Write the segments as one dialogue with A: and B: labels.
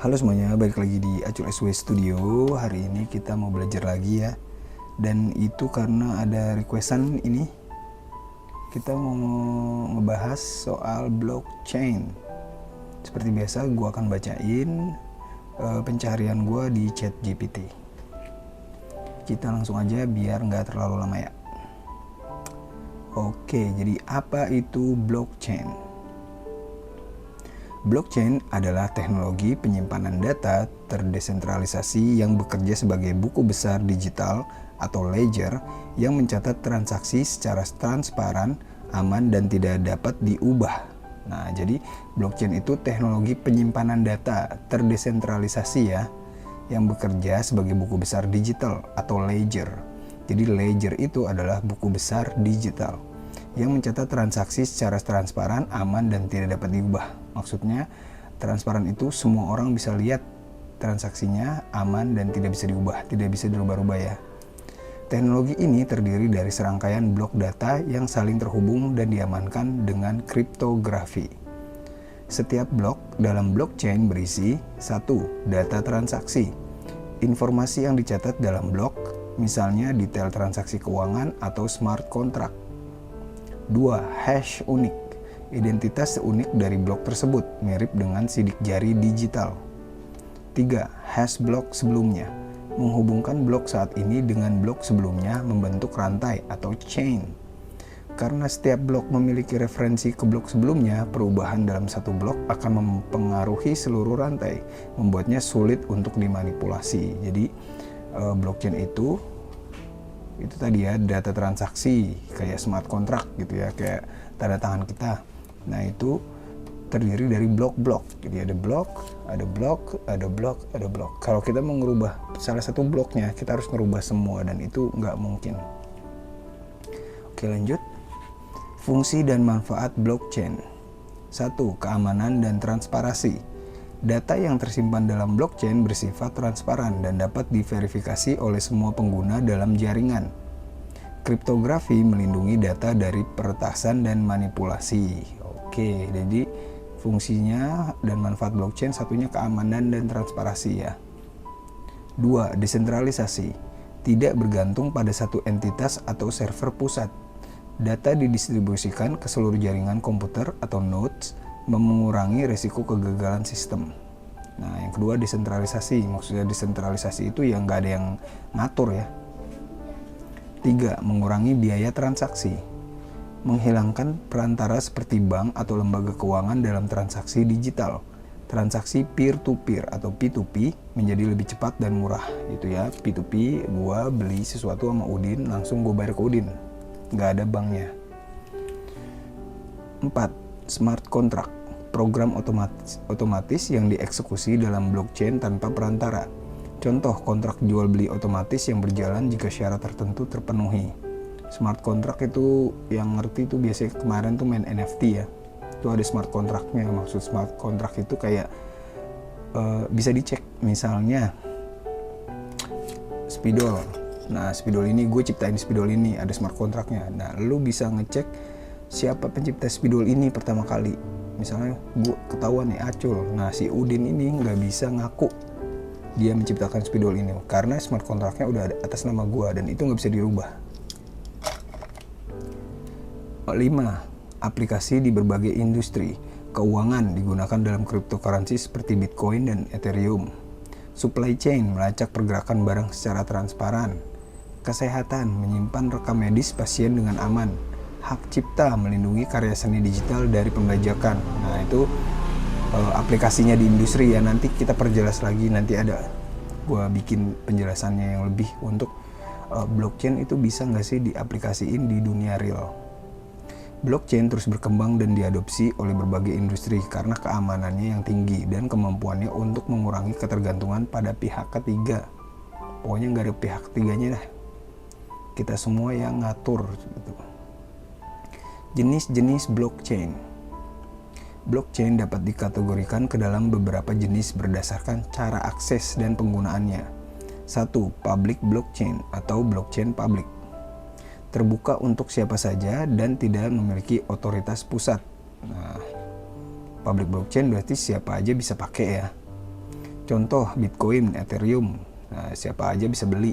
A: Halo semuanya, balik lagi di Acul SW Studio. Hari ini kita mau belajar lagi ya. Dan itu karena ada requestan ini. Kita mau ngebahas soal blockchain. Seperti biasa, gue akan bacain pencarian gue di ChatGPT. Kita langsung aja biar nggak terlalu lama ya. Oke, jadi apa itu blockchain? Blockchain adalah teknologi penyimpanan data terdesentralisasi yang bekerja sebagai buku besar digital atau ledger yang mencatat transaksi secara transparan, aman, dan tidak dapat diubah. Nah, jadi blockchain itu teknologi penyimpanan data terdesentralisasi ya, yang bekerja sebagai buku besar digital atau ledger. Jadi ledger itu adalah buku besar digital yang mencatat transaksi secara transparan, aman, dan tidak dapat diubah. Maksudnya, transparan itu semua orang bisa lihat transaksinya, aman, dan tidak bisa diubah, tidak bisa dirubah-rubah ya. Teknologi ini terdiri dari serangkaian blok data yang saling terhubung dan diamankan dengan kriptografi. Setiap blok dalam blockchain berisi 1. Data transaksi. Informasi yang dicatat dalam blok, misalnya detail transaksi keuangan atau smart contract. 2. Hash unik. Identitas unik dari blok tersebut, mirip dengan sidik jari digital. 3. Hash blok sebelumnya. Menghubungkan blok saat ini dengan blok sebelumnya membentuk rantai atau chain. Karena setiap blok memiliki referensi ke blok sebelumnya, perubahan dalam satu blok akan mempengaruhi seluruh rantai, membuatnya sulit untuk dimanipulasi. Jadi, blockchain itu tadi ya, data transaksi kayak smart contract gitu ya, kayak tanda tangan kita. Nah, itu terdiri dari blok-blok. Jadi ada blok, ada blok, ada blok, ada blok. Kalau kita mau ngerubah salah satu bloknya, kita harus ngerubah semua, dan itu nggak mungkin. Oke, lanjut. Fungsi dan manfaat blockchain. 1. Keamanan dan transparansi. Data yang tersimpan dalam blockchain bersifat transparan dan dapat diverifikasi oleh semua pengguna dalam jaringan. Kriptografi melindungi data dari peretasan dan manipulasi. Oke, jadi fungsinya dan manfaat blockchain satunya keamanan dan transparansi ya. 2. Desentralisasi. Tidak bergantung pada satu entitas atau server pusat. Data didistribusikan ke seluruh jaringan komputer atau nodes, mengurangi risiko kegagalan sistem. Nah, yang kedua desentralisasi. Maksudnya desentralisasi itu yang nggak ada yang ngatur ya. 3. Mengurangi biaya transaksi. Menghilangkan perantara seperti bank atau lembaga keuangan dalam transaksi digital. Transaksi peer-to-peer atau P2P menjadi lebih cepat dan murah. Itu ya, P2P, gua beli sesuatu sama Udin, langsung gua bayar ke Udin. Nggak ada banknya. 4. Smart contract, program otomatis yang dieksekusi dalam blockchain tanpa perantara. Contoh kontrak jual beli otomatis yang berjalan jika syarat tertentu terpenuhi. Smart contract itu yang ngerti tuh biasanya kemarin tuh main NFT ya. Itu ada smart contractnya. Maksud smart contract itu kayak bisa dicek, misalnya spidol. Nah, spidol ini gue ciptain spidol ini, ada smart contractnya. Nah, lu bisa ngecek siapa pencipta spidol ini pertama kali. Misalnya gue ketahuan nih Acul. Nah, si Udin ini nggak bisa ngaku dia menciptakan spidol ini karena smart contractnya udah ada atas nama gue, dan itu nggak bisa dirubah. 5. Aplikasi di berbagai industri. Keuangan digunakan dalam cryptocurrency seperti Bitcoin dan Ethereum. Supply chain melacak pergerakan barang secara transparan. Kesehatan menyimpan rekam medis pasien dengan aman. Hak cipta melindungi karya seni digital dari pembajakan. Nah, itu aplikasinya di industri ya. Nanti kita perjelas lagi, nanti ada gua bikin penjelasannya yang lebih untuk blockchain itu bisa nggak sih diaplikasiin di dunia real. Blockchain terus berkembang dan diadopsi oleh berbagai industri karena keamanannya yang tinggi dan kemampuannya untuk mengurangi ketergantungan pada pihak ketiga. Pokoknya nggak ada pihak ketiganya dah. Kita semua yang ngatur gitu. Jenis-jenis blockchain. Blockchain dapat dikategorikan ke dalam beberapa jenis berdasarkan cara akses dan penggunaannya. 1. Public blockchain atau blockchain public. Terbuka untuk siapa saja dan tidak memiliki otoritas pusat. Nah, public blockchain berarti siapa aja bisa pakai ya. Contoh Bitcoin, Ethereum. Nah, siapa aja bisa beli.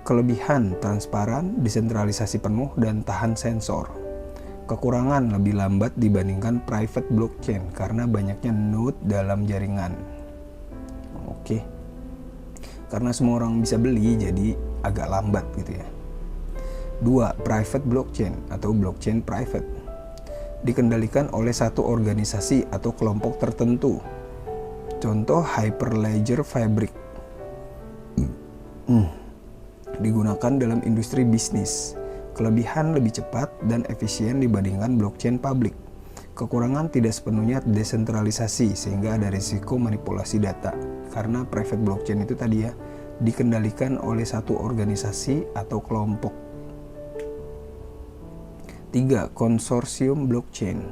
A: Kelebihan transparan, desentralisasi penuh, dan tahan sensor. Kekurangan lebih lambat dibandingkan private blockchain karena banyaknya node dalam jaringan. Oke. Karena semua orang bisa beli jadi agak lambat gitu ya. 2. Private blockchain atau blockchain private. Dikendalikan oleh satu organisasi atau kelompok tertentu. Contoh Hyperledger Fabric. Digunakan dalam industri bisnis. Kelebihan lebih cepat dan efisien dibandingkan blockchain publik. Kekurangan tidak sepenuhnya desentralisasi sehingga ada risiko manipulasi data. Karena private blockchain itu tadi ya, dikendalikan oleh satu organisasi atau kelompok. 3. Konsorsium blockchain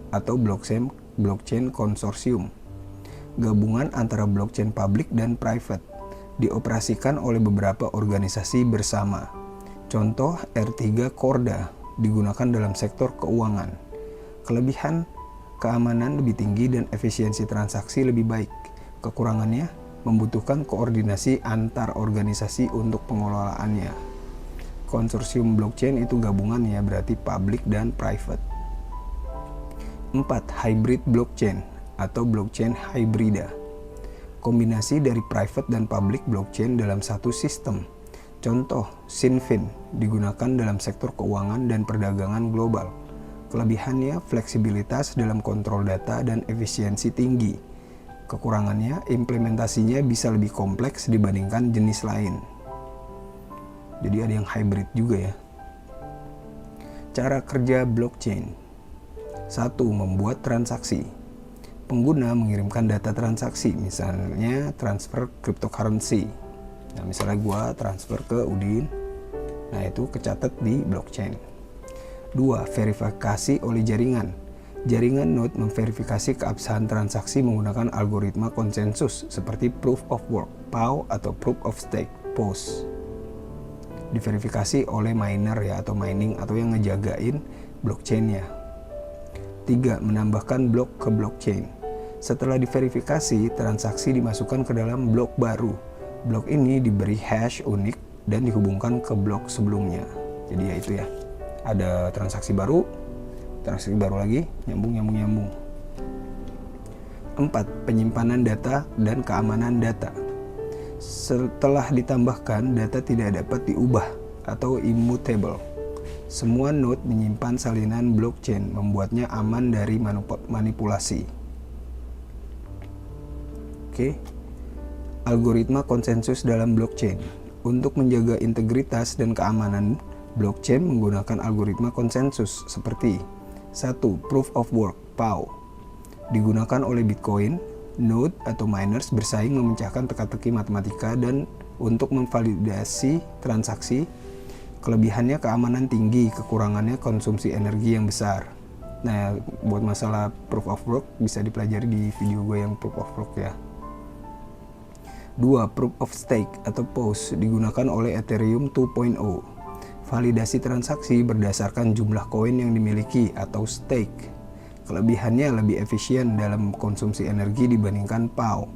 A: atau blockchain konsorsium. Gabungan antara blockchain publik dan private, dioperasikan oleh beberapa organisasi bersama. Contoh R3 Corda, digunakan dalam sektor keuangan. Kelebihan, keamanan lebih tinggi dan efisiensi transaksi lebih baik. Kekurangannya, membutuhkan koordinasi antar organisasi untuk pengelolaannya. Konsorsium blockchain itu gabungan ya, berarti public dan private. 4. Hybrid blockchain atau blockchain hybrida. Kombinasi dari private dan public blockchain dalam satu sistem. Contoh, Sinfin digunakan dalam sektor keuangan dan perdagangan global. Kelebihannya fleksibilitas dalam kontrol data dan efisiensi tinggi. Kekurangannya implementasinya bisa lebih kompleks dibandingkan jenis lain. Jadi ada yang hybrid juga ya. Cara kerja blockchain. 1. Membuat transaksi. Pengguna mengirimkan data transaksi, misalnya transfer cryptocurrency. Nah, misalnya gua transfer ke Udin, nah itu kecatat di blockchain. 2. Verifikasi oleh jaringan. Jaringan node memverifikasi keabsahan transaksi menggunakan algoritma konsensus seperti Proof of Work, POW, atau Proof of Stake, POS. Diverifikasi oleh miner ya, atau mining, atau yang ngejagain blockchainnya. 3. Menambahkan blok ke blockchain. Setelah diverifikasi, transaksi dimasukkan ke dalam blok baru. Blok ini diberi hash unik dan dihubungkan ke blok sebelumnya. Jadi ya itu ya, ada transaksi baru lagi, nyambung. 4. Penyimpanan data dan keamanan data. Setelah ditambahkan, data tidak dapat diubah atau immutable. Semua node menyimpan salinan blockchain, membuatnya aman dari manipulasi. Oke. Algoritma konsensus dalam blockchain. Untuk menjaga integritas dan keamanan, blockchain menggunakan algoritma konsensus seperti 1. Proof of Work, POW. Digunakan oleh Bitcoin, node atau miners bersaing memecahkan teka-teki matematika dan untuk memvalidasi transaksi. Kelebihannya keamanan tinggi, kekurangannya konsumsi energi yang besar. Nah, buat masalah Proof of Work bisa dipelajari di video gue yang Proof of Work ya. 2. Proof of Stake atau POS digunakan oleh Ethereum 2.0. Validasi transaksi berdasarkan jumlah koin yang dimiliki atau stake. Kelebihannya lebih efisien dalam konsumsi energi dibandingkan POW.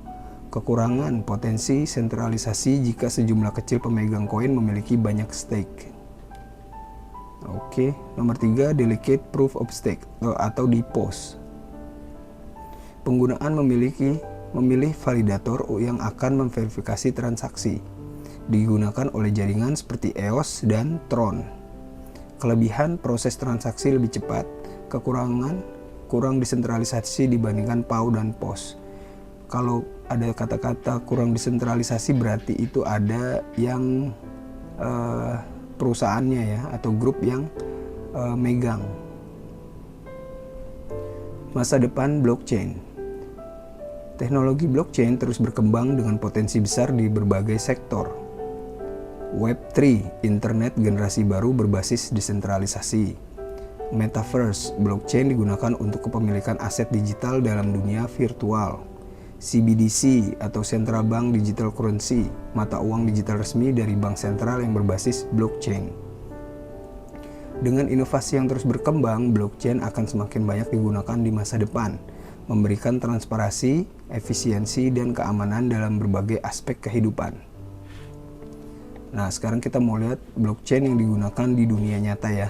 A: Kekurangan potensi sentralisasi jika sejumlah kecil pemegang koin memiliki banyak stake. Oke, nomor 3, Delegate Proof of Stake atau DPoS. Penggunaan memilih validator yang akan memverifikasi transaksi. Digunakan oleh jaringan seperti EOS dan Tron. Kelebihan proses transaksi lebih cepat, kekurangan kurang desentralisasi dibandingkan POW dan POS. Kalau ada kata-kata kurang desentralisasi berarti itu ada yang perusahaannya ya, atau grup yang megang. Masa depan blockchain. Teknologi blockchain terus berkembang dengan potensi besar di berbagai sektor. Web3, internet generasi baru berbasis desentralisasi. Metaverse, blockchain digunakan untuk kepemilikan aset digital dalam dunia virtual. CBDC atau Central Bank Digital Currency, mata uang digital resmi dari bank sentral yang berbasis blockchain. Dengan inovasi yang terus berkembang, blockchain akan semakin banyak digunakan di masa depan. memberikan transparansi, efisiensi, dan keamanan dalam berbagai aspek kehidupan. Nah, sekarang kita mau lihat blockchain yang digunakan di dunia nyata ya.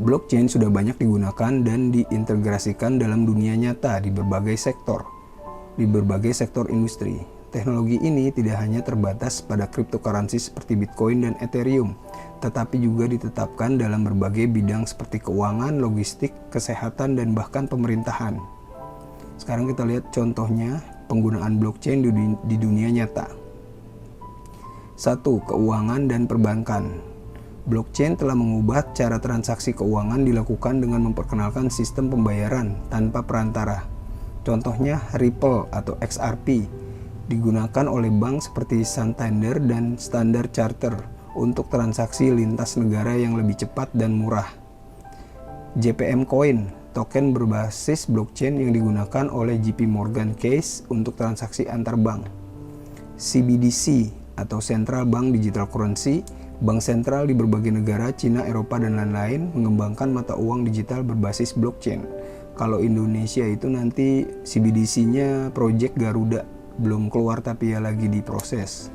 A: Blockchain sudah banyak digunakan dan diintegrasikan dalam dunia nyata di berbagai sektor industri. Teknologi ini tidak hanya terbatas pada cryptocurrency seperti Bitcoin dan Ethereum, tetapi juga ditetapkan dalam berbagai bidang seperti keuangan, logistik, kesehatan, dan bahkan pemerintahan. Sekarang kita lihat contohnya penggunaan blockchain di dunia nyata. 1. Keuangan dan perbankan. Blockchain telah mengubah cara transaksi keuangan dilakukan dengan memperkenalkan sistem pembayaran tanpa perantara. Contohnya Ripple atau XRP digunakan oleh bank seperti Santander dan Standard Chartered untuk transaksi lintas negara yang lebih cepat dan murah. JPM Coin, token berbasis blockchain yang digunakan oleh JP Morgan Chase untuk transaksi antar bank. CBDC atau Central Bank Digital Currency, bank sentral di berbagai negara, Cina, Eropa, dan lain-lain mengembangkan mata uang digital berbasis blockchain. Kalau Indonesia itu nanti CBDC-nya Project Garuda, belum keluar tapi ya lagi diproses.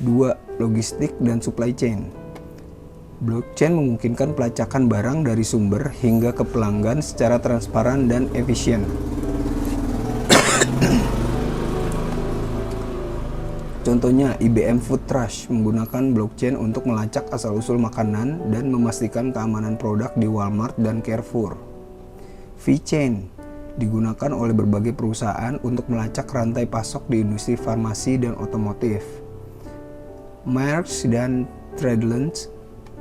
A: 2. Logistik dan supply chain. Blockchain memungkinkan pelacakan barang dari sumber hingga ke pelanggan secara transparan dan efisien. Contohnya, IBM Food Trust menggunakan blockchain untuk melacak asal-usul makanan dan memastikan keamanan produk di Walmart dan Carrefour. VeChain digunakan oleh berbagai perusahaan untuk melacak rantai pasok di industri farmasi dan otomotif. Maersk dan Tradelands,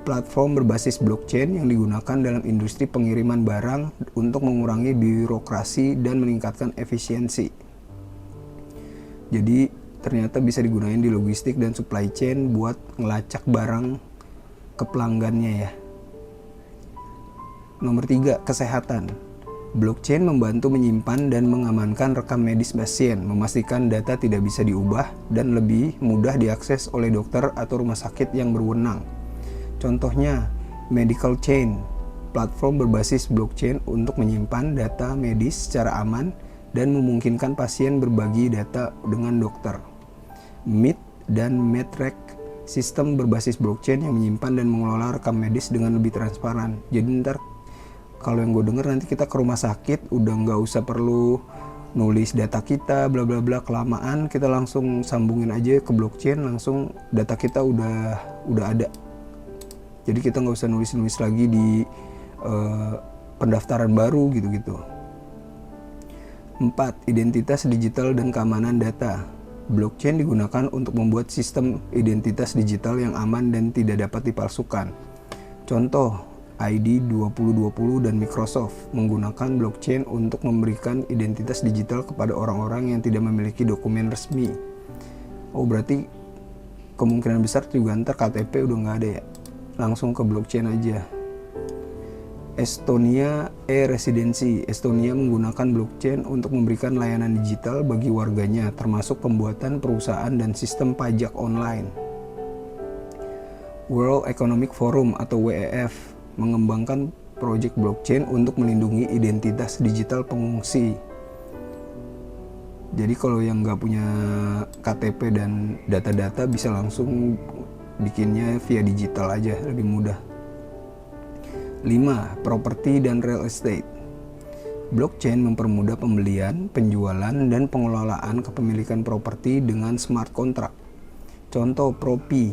A: platform berbasis blockchain yang digunakan dalam industri pengiriman barang untuk mengurangi birokrasi dan meningkatkan efisiensi. Jadi ternyata bisa digunakan di logistik dan supply chain buat ngelacak barang ke pelanggannya ya. Nomor 3, kesehatan. Blockchain membantu menyimpan dan mengamankan rekam medis pasien, memastikan data tidak bisa diubah dan lebih mudah diakses oleh dokter atau rumah sakit yang berwenang. Contohnya, Medical Chain, platform berbasis blockchain untuk menyimpan data medis secara aman dan memungkinkan pasien berbagi data dengan dokter. Meet dan Medtrack, sistem berbasis blockchain yang menyimpan dan mengelola rekam medis dengan lebih transparan. Jadi ntar kalau yang gue denger nanti kita ke rumah sakit udah nggak usah perlu nulis data kita bla bla bla kelamaan, kita langsung sambungin aja ke blockchain, langsung data kita udah ada. Jadi kita nggak usah nulis lagi di pendaftaran baru gitu. 4. Identitas digital dan keamanan data. Blockchain digunakan untuk membuat sistem identitas digital yang aman dan tidak dapat dipalsukan. Contoh, ID 2020 dan Microsoft menggunakan blockchain untuk memberikan identitas digital kepada orang-orang yang tidak memiliki dokumen resmi. Oh, berarti kemungkinan besar juga ntar KTP udah nggak ada ya, langsung ke blockchain aja. Estonia e-residency. Estonia menggunakan blockchain untuk memberikan layanan digital bagi warganya, termasuk pembuatan perusahaan dan sistem pajak online. World Economic Forum atau WEF mengembangkan proyek blockchain untuk melindungi identitas digital pengungsi. Jadi kalau yang nggak punya KTP dan data-data bisa langsung bikinnya via digital aja, lebih mudah. 5. Properti dan real estate. Blockchain mempermudah pembelian, penjualan, dan pengelolaan kepemilikan properti dengan smart contract. Contoh Propi,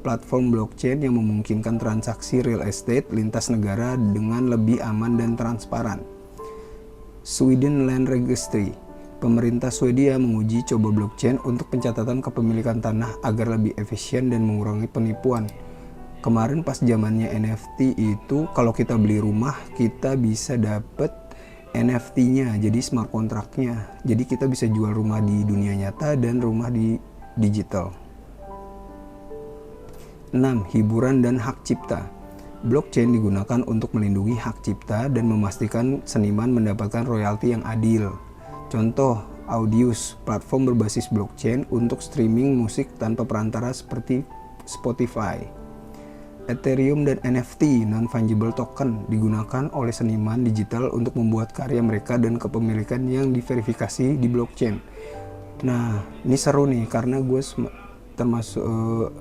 A: platform blockchain yang memungkinkan transaksi real estate lintas negara dengan lebih aman dan transparan. Sweden Land Registry. Pemerintah Swedia menguji coba blockchain untuk pencatatan kepemilikan tanah agar lebih efisien dan mengurangi penipuan. Kemarin pas zamannya NFT itu, kalau kita beli rumah kita bisa dapet NFT-nya, jadi smart kontraknya. Jadi kita bisa jual rumah di dunia nyata dan rumah di digital. 6. Hiburan dan hak cipta. Blockchain digunakan untuk melindungi hak cipta dan memastikan seniman mendapatkan royalti yang adil. Contoh, Audius, platform berbasis blockchain untuk streaming musik tanpa perantara seperti Spotify. Ethereum dan NFT non-fungible token digunakan oleh seniman digital untuk membuat karya mereka dan kepemilikan yang diverifikasi di blockchain. Nah, ini seru nih karena gue termasuk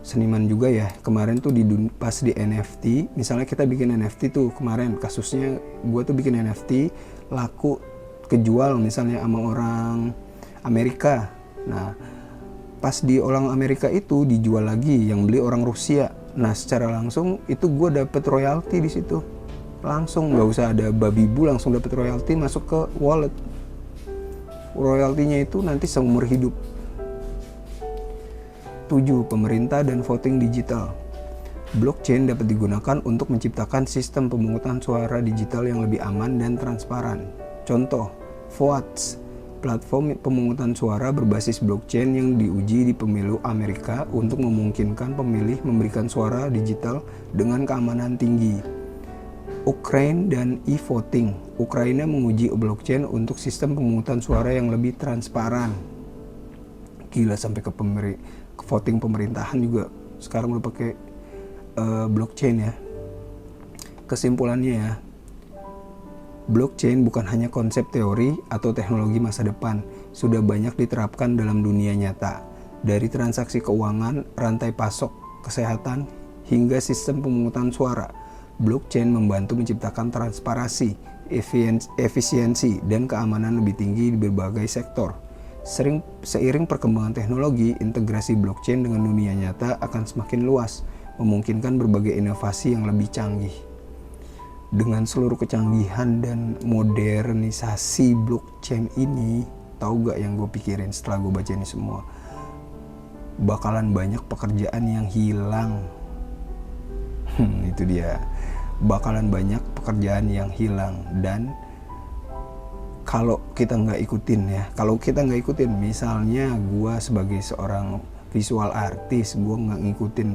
A: seniman juga ya. Kemarin tuh pas di NFT, misalnya kita bikin NFT tuh kemarin kasusnya gue tuh bikin NFT laku kejual misalnya sama orang Amerika. Nah, pas di orang Amerika itu dijual lagi, yang beli orang Rusia. Nah, secara langsung itu gue dapet royalti di situ. Langsung, nggak usah ada babi bu, langsung dapet royalti masuk ke wallet. Royaltinya itu nanti seumur hidup. 7. Pemerintah dan voting digital. Blockchain dapat digunakan untuk menciptakan sistem pemungutan suara digital yang lebih aman dan transparan. Contoh, Voatz, platform pemungutan suara berbasis blockchain yang diuji di pemilu Amerika untuk memungkinkan pemilih memberikan suara digital dengan keamanan tinggi. Ukraine dan e-voting. Ukraina menguji blockchain untuk sistem pemungutan suara yang lebih transparan. Gila, sampai ke voting pemerintahan juga sekarang udah pakai blockchain ya. Kesimpulannya ya, blockchain bukan hanya konsep teori atau teknologi masa depan, sudah banyak diterapkan dalam dunia nyata. Dari transaksi keuangan, rantai pasok, kesehatan, hingga sistem pemungutan suara, blockchain membantu menciptakan transparansi, efisiensi, dan keamanan lebih tinggi di berbagai sektor. Seiring perkembangan teknologi, integrasi blockchain dengan dunia nyata akan semakin luas, memungkinkan berbagai inovasi yang lebih canggih. Dengan seluruh kecanggihan dan modernisasi blockchain ini, tahu gak yang gue pikirin setelah gue baca ini semua? Bakalan banyak pekerjaan yang hilang. Itu dia. Bakalan banyak pekerjaan yang hilang. Dan kalau kita nggak ikutin, misalnya gue sebagai seorang visual artist, gue nggak ngikutin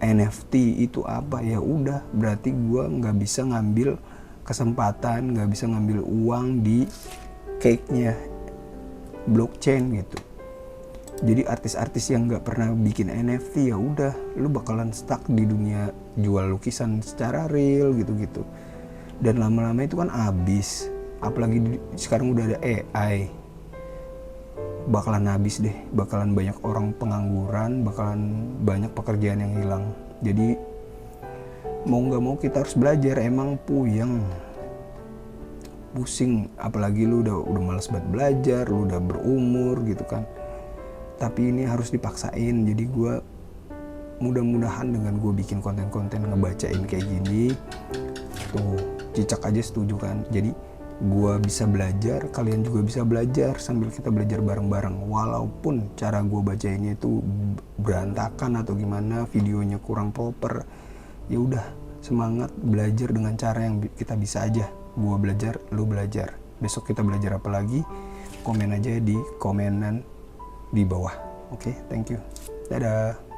A: NFT itu apa, ya udah berarti gue nggak bisa ngambil kesempatan, nggak bisa ngambil uang di cake-nya blockchain gitu. Jadi artis-artis yang nggak pernah bikin NFT, ya udah lu bakalan stuck di dunia jual lukisan secara real gitu-gitu. Dan lama-lama itu kan habis, apalagi sekarang udah ada AI. Bakalan habis deh, bakalan banyak orang pengangguran, bakalan banyak pekerjaan yang hilang. Jadi mau nggak mau kita harus belajar, emang pusing, apalagi lu udah malas banget belajar, lu udah berumur gitu kan. Tapi ini harus dipaksain. Jadi gue mudah-mudahan dengan gue bikin konten-konten ngebacain kayak gini, tuh Cicak aja setuju kan. Jadi gue bisa belajar, kalian juga bisa belajar sambil kita belajar bareng-bareng. Walaupun cara gue bacainnya itu berantakan atau gimana, videonya kurang proper, ya udah semangat belajar dengan cara yang kita bisa aja. Gue belajar, lu belajar. Besok kita belajar apa lagi? Komen aja di komenan di bawah. Oke, thank you. Dadah.